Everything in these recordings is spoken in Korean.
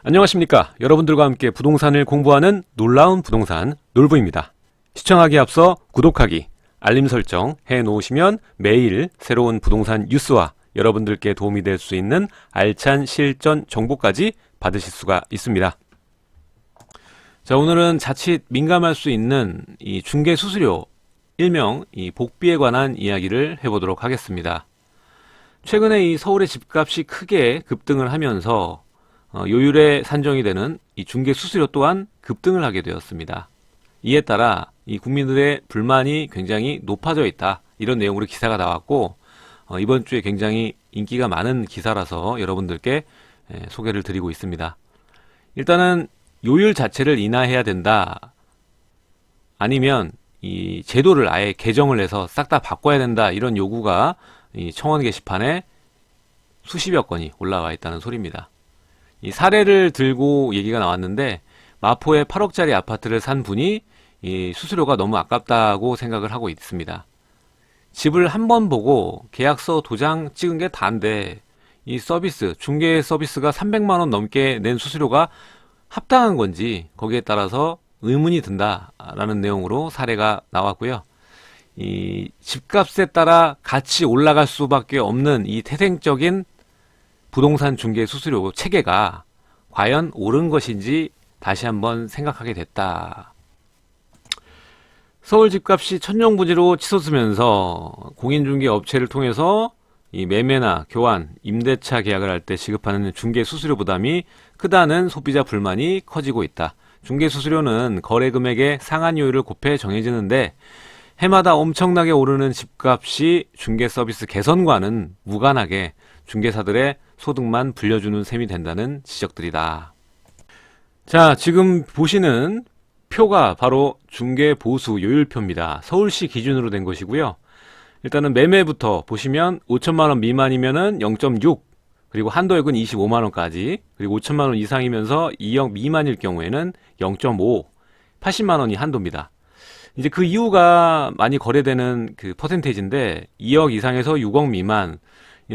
안녕하십니까. 여러분들과 함께 부동산을 공부하는 놀라운 부동산 놀부입니다. 시청하기에 앞서 구독하기, 알림 설정 해놓으시면 매일 새로운 부동산 뉴스와 여러분들께 도움이 될 수 있는 알찬 실전 정보까지 받으실 수가 있습니다. 자, 오늘은 자칫 민감할 수 있는 이 중개 수수료, 일명 이 복비에 관한 이야기를 해보도록 하겠습니다. 최근에 이 서울의 집값이 크게 급등을 하면서 요율에 산정이 되는 이 중개 수수료 또한 급등을 하게 되었습니다. 이에 따라 이 국민들의 불만이 굉장히 높아져 있다, 이런 내용으로 기사가 나왔고, 이번 주에 굉장히 인기가 많은 기사라서 여러분들께 소개를 드리고 있습니다. 일단은 요율 자체를 인하해야 된다, 아니면 이 제도를 아예 개정을 해서 싹 다 바꿔야 된다, 이런 요구가 이 청원 게시판에 수십여 건이 올라와 있다는 소리입니다. 이 사례를 들고 얘기가 나왔는데, 마포에 8억짜리 아파트를 산 분이 이 수수료가 너무 아깝다고 생각을 하고 있습니다. 집을 한 번 보고 계약서 도장 찍은 게 다인데 이 서비스, 중개 서비스가 300만 원 넘게 낸 수수료가 합당한 건지 거기에 따라서 의문이 든다라는 내용으로 사례가 나왔고요. 이 집값에 따라 같이 올라갈 수밖에 없는 이 태생적인 부동산 중개 수수료 체계가 과연 옳은 것인지 다시 한번 생각하게 됐다. 서울 집값이 천정부지로 치솟으면서 공인중개 업체를 통해서 이 매매나 교환, 임대차 계약을 할 때 지급하는 중개 수수료 부담이 크다는 소비자 불만이 커지고 있다. 중개 수수료는 거래 금액의 상한 요율을 곱해 정해지는데 해마다 엄청나게 오르는 집값이 중개 서비스 개선과는 무관하게 중개사들의 소득만 불려주는 셈이 된다는 지적들이다. 자, 지금 보시는 표가 바로 중개 보수 요율표입니다. 서울시 기준으로 된 것이고요. 일단은 매매부터 보시면 5천만원 미만이면은 0.6, 그리고 한도액은 25만원까지, 그리고 5천만원 이상이면서 2억 미만일 경우에는 0.5, 80만원이 한도입니다. 이제 그 이유가 많이 거래되는 그 퍼센테이지인데, 2억 이상에서 6억 미만,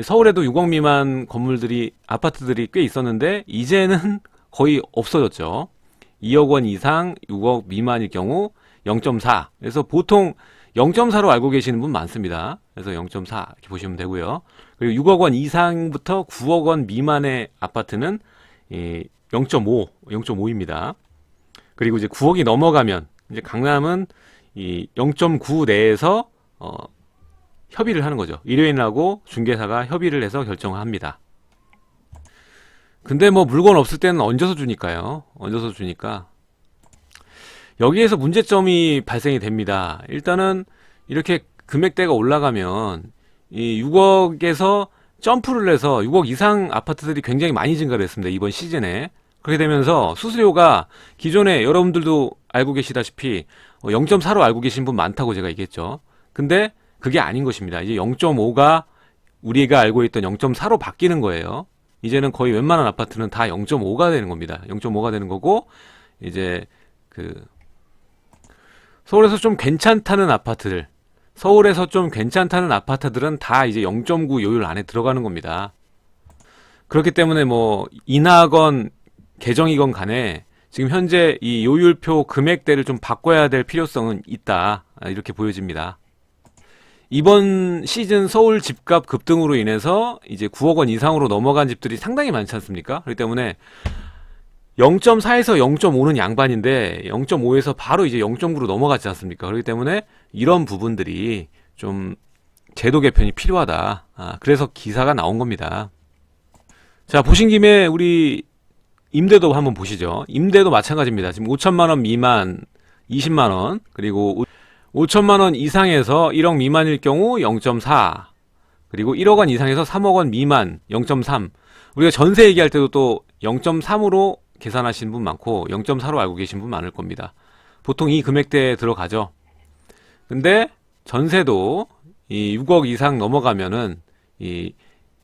서울에도 6억 미만 건물들이, 아파트들이 꽤 있었는데 이제는 거의 없어졌죠. 2억 원 이상 6억 미만일 경우 0.4. 그래서 보통 0.4로 알고 계시는 분 많습니다. 그래서 0.4 이렇게 보시면 되고요. 그리고 6억 원 이상부터 9억 원 미만의 아파트는 0.5, 0.5입니다. 그리고 이제 9억이 넘어가면 이제 강남은 이 0.9 내에서 협의를 하는 거죠. 일요일하고 중개사가 협의를 해서 결정을 합니다. 근데 뭐 물건 없을 때는 얹어서 주니까요. 얹어서 주니까 여기에서 문제점이 발생이 됩니다. 일단은 이렇게 금액대가 올라가면 이 6억에서 점프를 해서 6억 이상 아파트들이 굉장히 많이 증가를 했습니다. 이번 시즌에. 그렇게 되면서 수수료가 기존에 여러분들도 알고 계시다시피 0.4로 알고 계신 분 많다고 제가 얘기했죠. 근데 그게 아닌 것입니다. 이제 0.5가 우리가 알고 있던 0.4로 바뀌는 거예요. 이제는 거의 웬만한 아파트는 다 0.5가 되는 겁니다. 0.5가 되는 거고, 이제 서울에서 좀 괜찮다는 아파트들, 서울에서 좀 괜찮다는 아파트들은 다 이제 0.9 요율 안에 들어가는 겁니다. 그렇기 때문에 뭐 인하건 개정이건 간에 지금 현재 이 요율표 금액대를 좀 바꿔야 될 필요성은 있다, 이렇게 보여집니다. 이번 시즌 서울 집값 급등으로 인해서 이제 9억 원 이상으로 넘어간 집들이 상당히 많지 않습니까? 그렇기 때문에 0.4에서 0.5는 양반인데 0.5에서 바로 이제 0.9로 넘어갔지 않습니까? 그렇기 때문에 이런 부분들이 좀 제도 개편이 필요하다. 그래서 기사가 나온 겁니다. 자, 보신 김에 우리 임대도 한번 보시죠. 임대도 마찬가지입니다. 지금 5천만 원 미만 20만 원, 그리고 5천만 원 이상에서 1억 미만일 경우 0.4, 그리고 1억 원 이상에서 3억 원 미만 0.3. 우리가 전세 얘기할 때도 또 0.3으로 계산하시는 분 많고 0.4로 알고 계신 분 많을 겁니다. 보통 이 금액대에 들어가죠. 근데 전세도 이 6억 이상 넘어가면은 이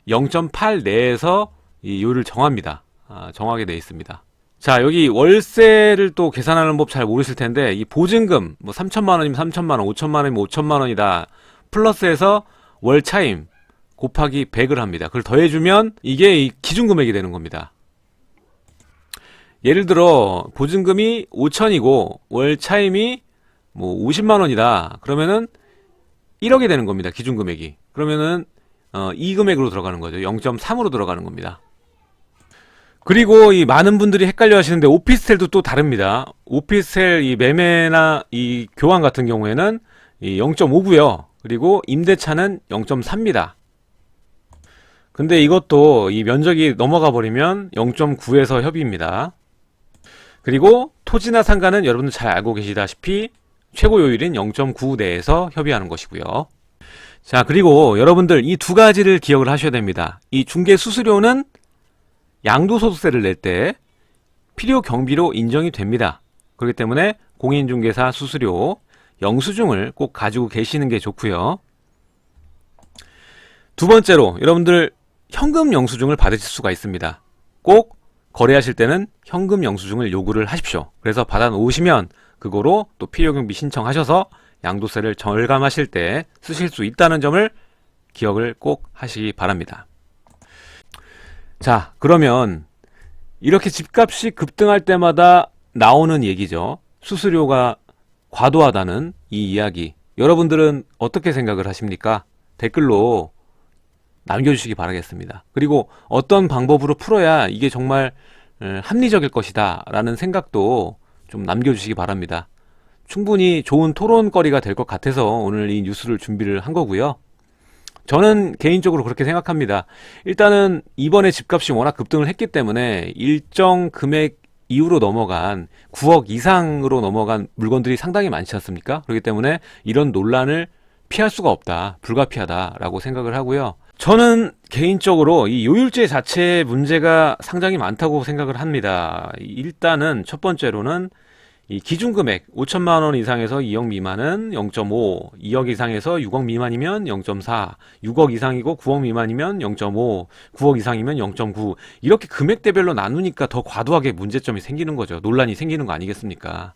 0.8 내에서 이 요율을 정합니다. 정하게 되어 있습니다. 자, 여기 월세를 또 계산하는 법 잘 모르실 텐데, 이 보증금 뭐 3천만 원이면 3천만 원, 5천만 원이면 5천만 원이다 플러스해서 월 차임 곱하기 100을 합니다. 그걸 더해주면 이게 이 기준금액이 되는 겁니다. 예를 들어 보증금이 5천이고 월 차임이 뭐 50만 원이다. 그러면은 1억이 되는 겁니다. 기준금액이. 그러면은 이 금액으로 들어가는 거죠. 0.3으로 들어가는 겁니다. 그리고 이 많은 분들이 헷갈려 하시는데 오피스텔도 또 다릅니다. 오피스텔 이 매매나 이 교환 같은 경우에는 이 0.5고요. 그리고 임대차는 0.4입니다. 근데 이것도 이 면적이 넘어가 버리면 0.9에서 협의입니다. 그리고 토지나 상가는 여러분들 잘 알고 계시다시피 최고 요율인 0.9 내에서 협의하는 것이고요. 자, 그리고 여러분들 이 두 가지를 기억을 하셔야 됩니다. 이 중개 수수료는 양도소득세를 낼 때 필요 경비로 인정이 됩니다. 그렇기 때문에 공인중개사 수수료 영수증을 꼭 가지고 계시는 게 좋고요. 두 번째로 여러분들 현금 영수증을 받으실 수가 있습니다. 꼭 거래하실 때는 현금 영수증을 요구를 하십시오. 그래서 받아 놓으시면 그거로 또 필요경비 신청하셔서 양도세를 절감하실 때 쓰실 수 있다는 점을 기억을 꼭 하시기 바랍니다. 자, 그러면 이렇게 집값이 급등할 때마다 나오는 얘기죠. 수수료가 과도하다는 이 이야기. 여러분들은 어떻게 생각을 하십니까? 댓글로 남겨주시기 바라겠습니다. 그리고 어떤 방법으로 풀어야 이게 정말 합리적일 것이다 라는 생각도 좀 남겨주시기 바랍니다. 충분히 좋은 토론거리가 될 것 같아서 오늘 이 뉴스를 준비를 한 거고요. 저는 개인적으로 그렇게 생각합니다. 일단은 이번에 집값이 워낙 급등을 했기 때문에 일정 금액 이후로 넘어간 9억 이상으로 넘어간 물건들이 상당히 많지 않습니까? 그렇기 때문에 이런 논란을 피할 수가 없다, 불가피하다라고 생각을 하고요. 저는 개인적으로 이 요율제 자체의 문제가 상당히 많다고 생각을 합니다. 일단은 첫 번째로는 이 기준금액 5천만 원 이상에서 2억 미만은 0.5, 2억 이상에서 6억 미만이면 0.4, 6억 이상이고 9억 미만이면 0.5, 9억 이상이면 0.9 이렇게 금액대별로 나누니까 더 과도하게 문제점이 생기는 거죠. 논란이 생기는 거 아니겠습니까?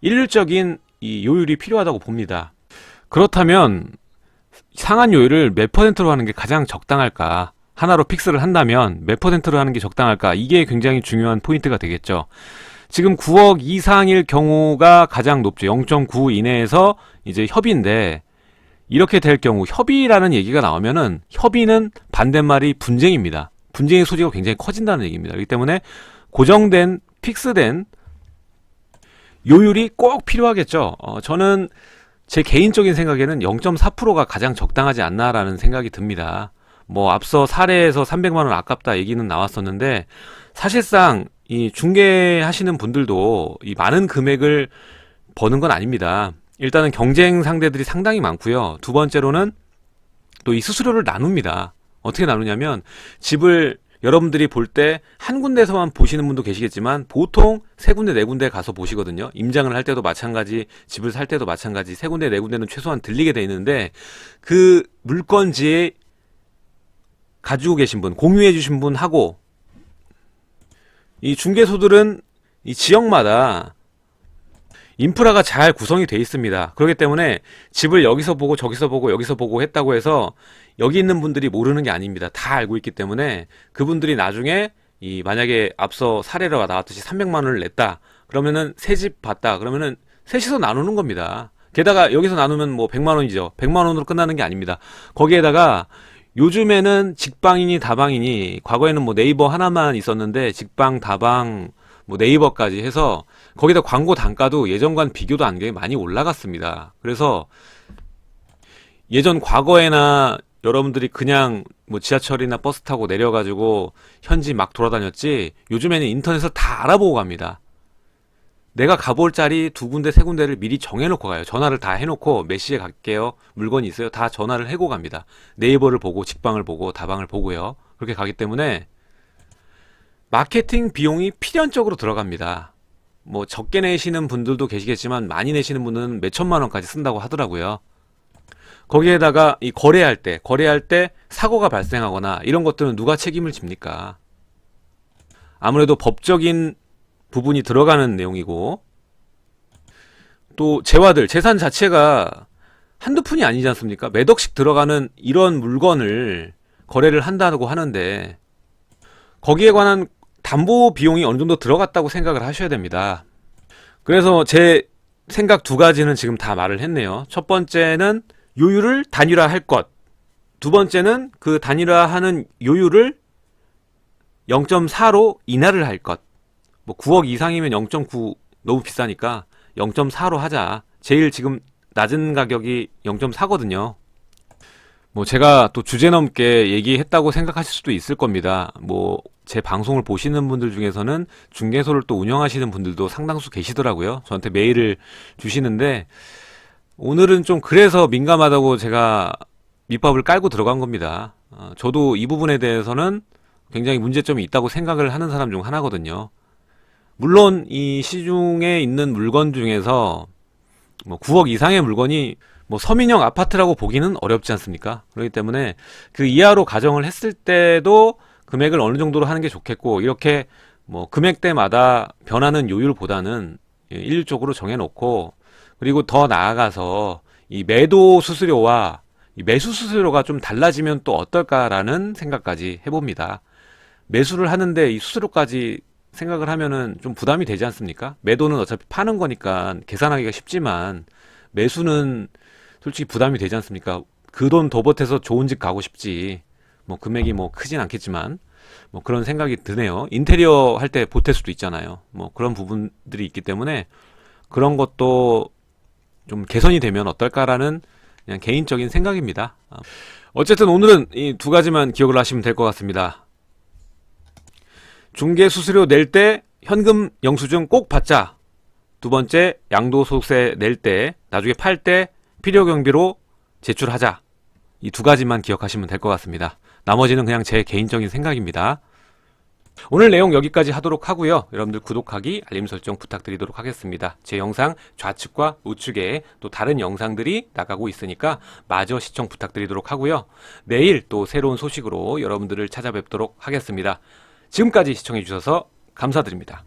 일률적인 이 요율이 필요하다고 봅니다. 그렇다면 상한 요율을 몇 퍼센트로 하는 게 가장 적당할까? 하나로 픽스를 한다면 몇 퍼센트로 하는 게 적당할까? 이게 굉장히 중요한 포인트가 되겠죠. 지금 9억 이상일 경우가 가장 높죠. 0.9 이내에서 이제 협의인데 이렇게 될 경우 협의라는 얘기가 나오면은 협의는 반대말이 분쟁입니다. 분쟁의 소지가 굉장히 커진다는 얘기입니다. 그렇기 때문에 고정된 픽스된 요율이 꼭 필요하겠죠. 저는 제 개인적인 생각에는 0.4%가 가장 적당하지 않나라는 생각이 듭니다. 뭐 앞서 사례에서 300만 원 아깝다 얘기는 나왔었는데 사실상 이 중개하시는 분들도 이 많은 금액을 버는 건 아닙니다. 일단은 경쟁 상대들이 상당히 많고요. 두 번째로는 또 이 수수료를 나눕니다. 어떻게 나누냐면 집을 여러분들이 볼 때 한 군데서만 보시는 분도 계시겠지만 보통 세 군데 네 군데 가서 보시거든요. 임장을 할 때도 마찬가지, 집을 살 때도 마찬가지, 세 군데 네 군데는 최소한 들리게 돼 있는데 그 물건지에 가지고 계신 분, 공유해 주신 분하고 이 중개소들은 이 지역마다 인프라가 잘 구성이 돼 있습니다. 그렇기 때문에 집을 여기서 보고 저기서 보고 여기서 보고 했다고 해서 여기 있는 분들이 모르는 게 아닙니다. 다 알고 있기 때문에 그분들이 나중에 이 만약에 앞서 사례가 나왔듯이 300만 원을 냈다. 그러면은 새 집 봤다. 그러면은 셋이서 나누는 겁니다. 게다가 여기서 나누면 뭐 100만 원이죠. 100만 원으로 끝나는 게 아닙니다. 거기에다가 요즘에는 직방이니 다방이니 과거에는 뭐 네이버 하나만 있었는데 직방, 다방, 뭐 네이버까지 해서 거기다 광고 단가도 예전과는 비교도 안 돼 많이 올라갔습니다. 그래서 예전 과거에나 여러분들이 그냥 뭐 지하철이나 버스 타고 내려가지고 현지 막 돌아다녔지 요즘에는 인터넷에서 다 알아보고 갑니다. 내가 가볼 자리 두 군데 세 군데를 미리 정해놓고 가요. 전화를 다 해놓고 몇 시에 갈게요. 물건이 있어요. 다 전화를 해고 갑니다. 네이버를 보고 직방을 보고 다방을 보고요. 그렇게 가기 때문에 마케팅 비용이 필연적으로 들어갑니다. 뭐 적게 내시는 분들도 계시겠지만 많이 내시는 분은 몇 천만 원까지 쓴다고 하더라고요. 거기에다가 이 거래할 때 사고가 발생하거나 이런 것들은 누가 책임을 집니까? 아무래도 법적인 부분이 들어가는 내용이고 또 재화들, 재산 자체가 한두 푼이 아니지 않습니까? 몇 억씩 들어가는 이런 물건을 거래를 한다고 하는데 거기에 관한 담보 비용이 어느 정도 들어갔다고 생각을 하셔야 됩니다. 그래서 제 생각 두 가지는 지금 다 말을 했네요. 첫 번째는 요율을 단일화할 것. 두 번째는 그 단일화하는 요율을 0.4로 인하를 할 것. 뭐 9억 이상이면 0.9 너무 비싸니까 0.4로 하자. 제일 지금 낮은 가격이 0.4거든요. 뭐 제가 또 주제 넘게 얘기했다고 생각하실 수도 있을 겁니다. 뭐 제 방송을 보시는 분들 중에서는 중개소를 또 운영하시는 분들도 상당수 계시더라고요. 저한테 메일을 주시는데 오늘은 좀 그래서 민감하다고 제가 밑밥을 깔고 들어간 겁니다. 저도 이 부분에 대해서는 굉장히 문제점이 있다고 생각을 하는 사람 중 하나거든요. 물론 이 시중에 있는 물건 중에서 뭐 9억 이상의 물건이 뭐 서민형 아파트라고 보기는 어렵지 않습니까? 그렇기 때문에 그 이하로 가정을 했을 때도 금액을 어느 정도로 하는 게 좋겠고, 이렇게 뭐 금액대마다 변하는 요율보다는 일률적으로 정해놓고, 그리고 더 나아가서 이 매도 수수료와 이 매수 수수료가 좀 달라지면 또 어떨까라는 생각까지 해봅니다. 매수를 하는데 이 수수료까지 생각을 하면은 좀 부담이 되지 않습니까? 매도는 어차피 파는 거니까 계산하기가 쉽지만 매수는 솔직히 부담이 되지 않습니까? 그 돈 더 보태서 좋은 집 가고 싶지. 뭐 금액이 뭐 크진 않겠지만 뭐 그런 생각이 드네요. 인테리어 할 때 보탤 수도 있잖아요. 뭐 그런 부분들이 있기 때문에 그런 것도 좀 개선이 되면 어떨까라는 그냥 개인적인 생각입니다. 어쨌든 오늘은 이 두 가지만 기억을 하시면 될 것 같습니다. 중개 수수료 낼 때 현금 영수증 꼭 받자. 두 번째, 양도소득세 낼 때 나중에 팔 때 필요경비로 제출하자. 이 두 가지만 기억하시면 될 것 같습니다. 나머지는 그냥 제 개인적인 생각입니다. 오늘 내용 여기까지 하도록 하고요. 여러분들 구독하기, 알림 설정 부탁드리도록 하겠습니다. 제 영상 좌측과 우측에 또 다른 영상들이 나가고 있으니까 마저 시청 부탁드리도록 하고요. 내일 또 새로운 소식으로 여러분들을 찾아뵙도록 하겠습니다. 지금까지 시청해 주셔서 감사드립니다.